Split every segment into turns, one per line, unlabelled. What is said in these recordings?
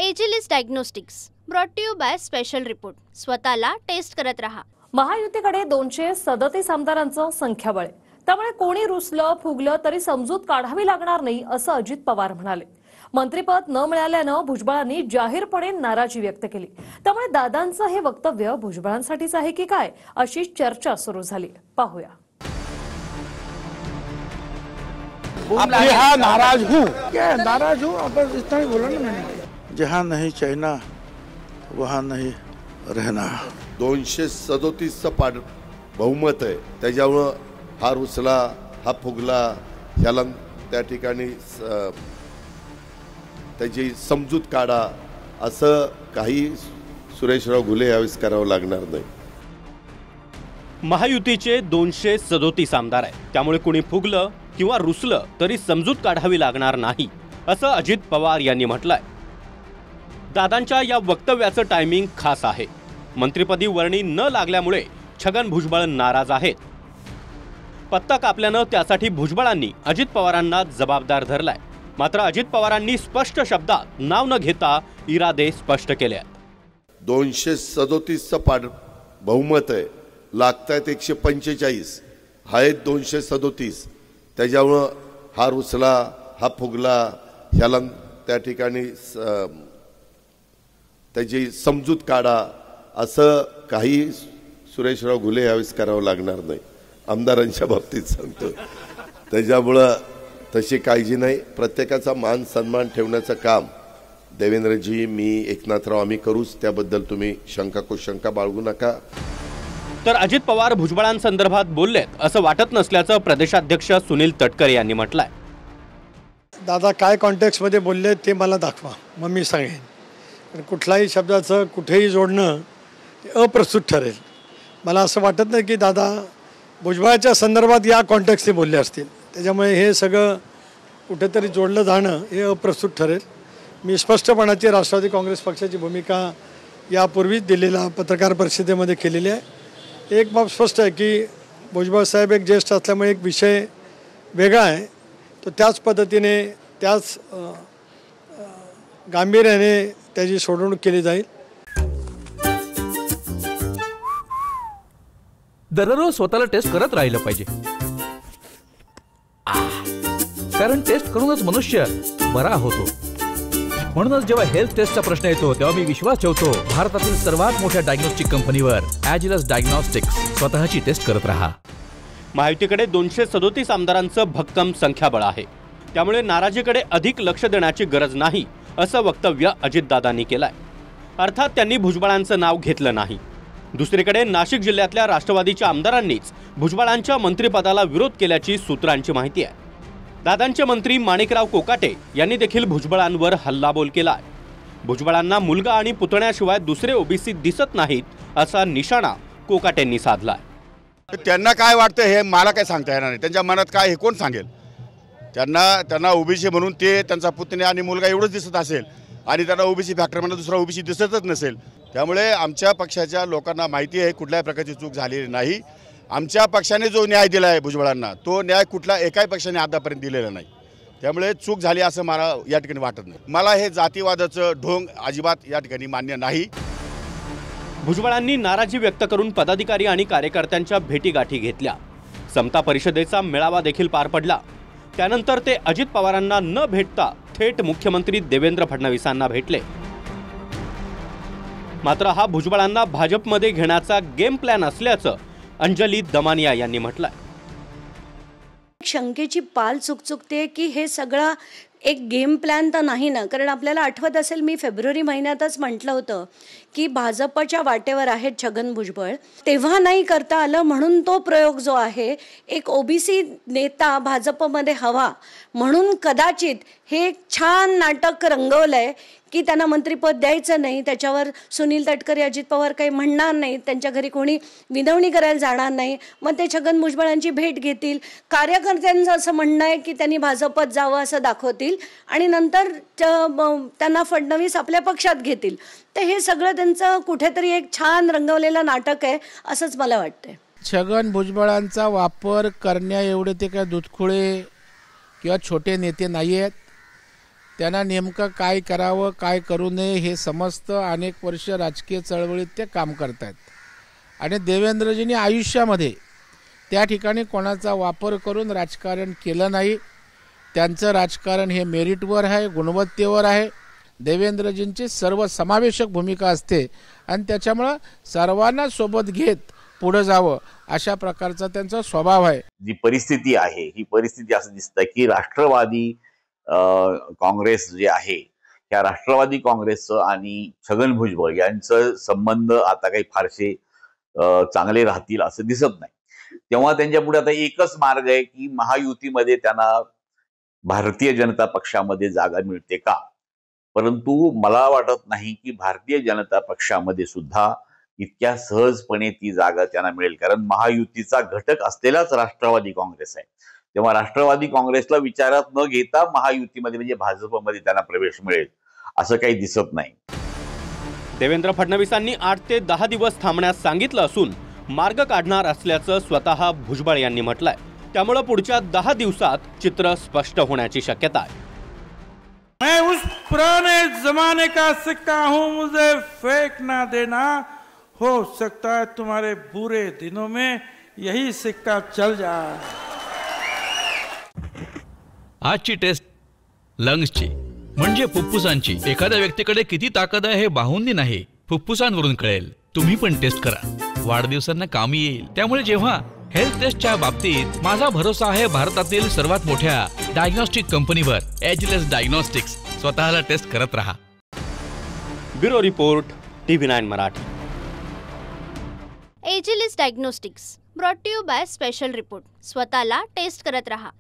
Agilus diagnostics brought to you by special report. स्वतःला test करत रहा।
महायुतीकडे 237 आमदारांचं संख्याबळ आहे, त्यामुळे कोणी रुसलं फुगलं तरी समजूत काढावी लागणार नाही असं अजित पवार म्हणाले। मंत्रिपद न मिळाल्यानं भुजबळांनी जाहीरपणे नाराजी व्यक्त केली। त्यामुळे दादांचं हे वक्तव्य भुजबळांसाठीच आहे की काय अशी चर्चा सुरू झाली। पाहूया।
हाँ नाराज हूँ, क्या नाराज हूँ, अब इतना ही बोला ना मैंने। जहाँ नहीं चाहना वहाँ नहीं रहना।
237 पाठ बहुमत आहे, त्याच्यामुळे हा रुसला हा फुगला याला त्या ठिकाणी त्याची समजूत काढा असं काही सुरेशराव घुले यावेळेस करावं लागणार नाही।
महायुतीचे 237 आमदार आहेत, त्यामुळे कोणी फुगलं किंवा रुसलं तरी समजूत काढावी लागणार नाही असं अजित पवार यांनी म्हटलंय। दादांच्या या वक्तव्याचं टायमिंग खास आहे। मंत्रिपदी वर्णी न लागल्यामुळे छगन भुजबळ नाराज आहेत। पत्ता कापल्यानं त्यासाठी भुजबळांनी अजित पवारांना जबाबदार धरलाय। मात्र अजित पवारांनी स्पष्ट शब्दात नाव न घेता इरादे स्पष्ट केले आहेत।
237 पाठ बहुमत आहे, लागतायत 145, आहेत 237, त्याच्यामुळे हा रुसला हा फुगला याला त्या ठिकाणी त्याची समजूत काढा असं काही सुरेशराव घुले यावेळेस करावं लागणार नाही। आमदारांच्या बाबतीत सांगतो, त्याच्यामुळं तशी काळजी नाही। प्रत्येकाचा मान सन्मान ठेवण्याचं काम देवेंद्रजी, मी, एकनाथराव आम्ही करूच, त्याबद्दल तुम्ही शंका बाळगू नका।
तर अजित पवार भुजबळांसंदर्भात बोललेत असं वाटत नसल्याचं प्रदेशाध्यक्ष सुनील तटकरे यांनी म्हटलंय।
दादा काय कॉन्टेक्स्ट मध्ये बोलले ते मला दाखवा, मग मी सांगेन। कुठल्याही शब्दाचं कुठेही जोडणं अप्रस्तुत ठरेल। मला असं वाटत नाही की दादा भुजबळाच्या संदर्भात या कॉन्टेक्स्टने बोलले असतील, त्याच्यामुळे हे सगळं कुठेतरी जोडलं जाणं हे अप्रस्तुत ठरेल। मी स्पष्टपणाची राष्ट्रवादी काँग्रेस पक्षाची भूमिका यापूर्वीच दिलेल्या पत्रकार परिषदेमध्ये केलेली आहे। एक बाब स्पष्ट आहे की भुजबळ साहेब एक ज्येष्ठ असल्यामुळे एक विषय वेगळा आहे, तो त्याच पद्धतीने त्याच गांभीर्याने त्याची सोडवणूक केली जाईल।
दररोज स्वतःला टेस्ट करत राहिलं पाहिजे, कारण टेस्ट करूनच मनुष्य बरा होतो। म्हणूनच जेव्हा हेल्थ टेस्टचा प्रश्न येतो तेव्हा मी विश्वास ठेवतो भारतातील सर्वात मोठ्या डायग्नोस्टिक कंपनीवर, एजिलिस डायग्नोस्टिक्स। स्वतःची टेस्ट करत रहा।
महायुतीकडे 237 आमदारांचं भक्कम संख्याबळ आहे, त्यामुळे नाराजीकडे अधिक लक्ष देण्याची गरज नाही असं वक्तव्य अजितदादांनी केलंय। अर्थात त्यांनी भुजबळांचं नाव घेतलं नाही। दुसरीकडे नाशिक जिल्ह्यातल्या राष्ट्रवादीच्या आमदारांनीच भुजबळांच्या मंत्रिपदाला विरोध केल्याची सूत्रांची माहिती आहे। दादांचे मंत्री माणिकराव कोकाटे यांनी देखील भुजबळांवर हल्लाबोल केलाय। भुजबळांना मुलगा आणि पुतण्याशिवाय दुसरे ओबीसी दिसत नाहीत असा निशाणा कोकाटेंनी साधलाय।
त्यांना काय वाटतं हे मला काय सांगता येणार नाही, त्यांच्या मनात काय हे कोण सांगेल। त्यांना ओबीसी म्हणून ते त्यांचा पुतण्या आणि मुलगा एवढंच दिसत असेल आणि त्यांना ओबीसी फॅक्टरमध्ये दुसरा ओबीसी दिसतच नसेल। त्यामुळे आमच्या पक्षाच्या लोकांना माहिती आहे कुठल्याही प्रकारची चूक झालेली नाही। आमच्या पक्षाने जो न्याय दिला आहे भुजबळांना, तो न्याय कुठला एकाही पक्षाने आतापर्यंत दिलेला नाही। त्यामुळे चूक झाली असं मला या ठिकाणी वाटत नाही। मला हे जातीवादाचं ढोंग अजिबात या ठिकाणी मान्य नाही।
भुजबळांनी नाराजी व्यक्त करून पदाधिकारी आणि कार्यकर्त्यांच्या भेटीगाठी घेतल्या। समता परिषदेचा मेळावा देखील पार पडला। त्यानंतर ते अजित पवारांना न भेटता थेट मुख्यमंत्री देवेंद्र फडणवीसांना भेटले। मात्र हा भुजबळांना भाजपमध्ये घेण्याचा गेम प्लॅन असल्याचं अंजली दमानिया यांनी म्हटलंय।
शंकेची पाल चुकचुकते की हे सगळं एक गेम प्लॅन तर नाही ना, कारण आपल्याला आठवत असेल मी फेब्रुवारी महिन्यातच म्हटलं होतं की भाजपच्या वाटेवर आहेत छगन भुजबळ, तेव्हा नाही करता आलं म्हणून तो प्रयोग जो आहे एक ओबीसी नेता भाजपमध्ये हवा म्हणून कदाचित हे छान नाटक रंगवलंय की त्यांना मंत्रिपद द्यायचं नाही, त्याच्यावर सुनील तटकरे अजित पवार काही म्हणणार नाही, त्यांच्या घरी कोणी विनवणी करायला जाणार नाही, मग ते छगन भुजबळांची भेट घेतील, कार्यकर्त्यांचं असं म्हणणं आहे की त्यांनी भाजपत जावं असं दाखवतील आणि नंतर त्यांना फडणवीस आपल्या पक्षात घेतील। तर हे सगळं त्यांचं कुठेतरी एक छान रंगवलेलं नाटक आहे असंच मला वाटतंय।
छगन भुजबळांचा वापर करण्या एवढे ते काय दुधखुळे किंवा छोटे नेते नाही आहेत। त्यांना नेमकं काय करावं काय करू नये हे समजतं. अनेक वर्ष राजकीय चळवळीत ते काम करत आहेत आणि देवेंद्रजींनी आयुष्यामध्ये त्या ठिकाणी कोणाचा वापर करून राजकारण केलं नाही. त्यांचं राजकारण हे मेरिटवर आहे, गुणवत्तेवर आहे. देवेंद्रजींची सर्वसमावेशक भूमिका असते आणि त्याच्यामुळं सर्वांना सोबत घेत पुढे जावं अशा प्रकारचा त्यांचा स्वभाव आहे.
जी परिस्थिती आहे ही परिस्थिती असं दिसतं की राष्ट्रवादी काँग्रेस जे आहे त्या राष्ट्रवादी काँग्रेसचं आणि छगन भुजबळ यांचं संबंध आता काही फारसे चांगले राहतील असं दिसत नाही. तेव्हा त्यांच्या पुढे आता एकच मार्ग आहे की महायुतीमध्ये त्यांना भारतीय जनता पक्षामध्ये जागा मिळते का. परंतु मला वाटत नाही की भारतीय जनता पक्षामध्ये सुद्धा इतक्या सहजपणे ती जागा त्यांना मिळेल, कारण महायुतीचा घटक असलेलाच राष्ट्रवादी काँग्रेस आहे. तेव्हा राष्ट्रवादी काँग्रेसला विचारात न घेता महायुतीमध्ये म्हणजे भाजपमध्ये त्यांना प्रवेश मिळेल असं काही दिसत नाही.
देवेंद्र फडणवीसांनी 8 ते 10 दिवस थांबण्यास सांगितलं असून मार्ग काढणार असल्याचं स्वतः भुजबळ यांनी म्हटलंय. त्यामुळे पुढच्या 10 दिवसात चित्र स्पष्ट होण्याची शक्यता आहे.
मैं उस पुराने जमाने का सिक्का हूं, मुझे फेंक ना देना. हो सकता है तुम्हारे बुरे दिनों में यही सिक्का चल जाए.
आजची टेस्ट लंग्सची म्हणजे फुफ्फुसांची. एखाद्या व्यक्तीकडे किती ताकद आहे हे बाहुंनी नाही, फुफ्फुसांवरून कळेल. तुम्ही पण टेस्ट करा, वाढदिवसांना कामी येईल. त्यामुळे जेव्हा हेल्थ टेस्टच्या बाबतीत माझा भरोसा आहे भारतातील सर्वात मोठ्या डायग्नॉस्टिक कंपनीवर, एजलेस डायग्नॉस्टिक्स. स्वतःला टेस्ट करत रहा.
Bureau report, TV9 Marathi.
Agilus diagnostics brought to you by special report. स्वतःला टेस्ट करत रहा.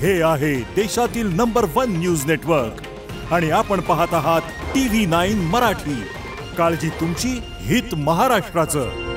हे आहे देशातील नंबर 1 न्यूज नेटवर्क आणि आपण पाहत आहात TV9 मराठी. काळजी तुमची, हित महाराष्ट्राचं.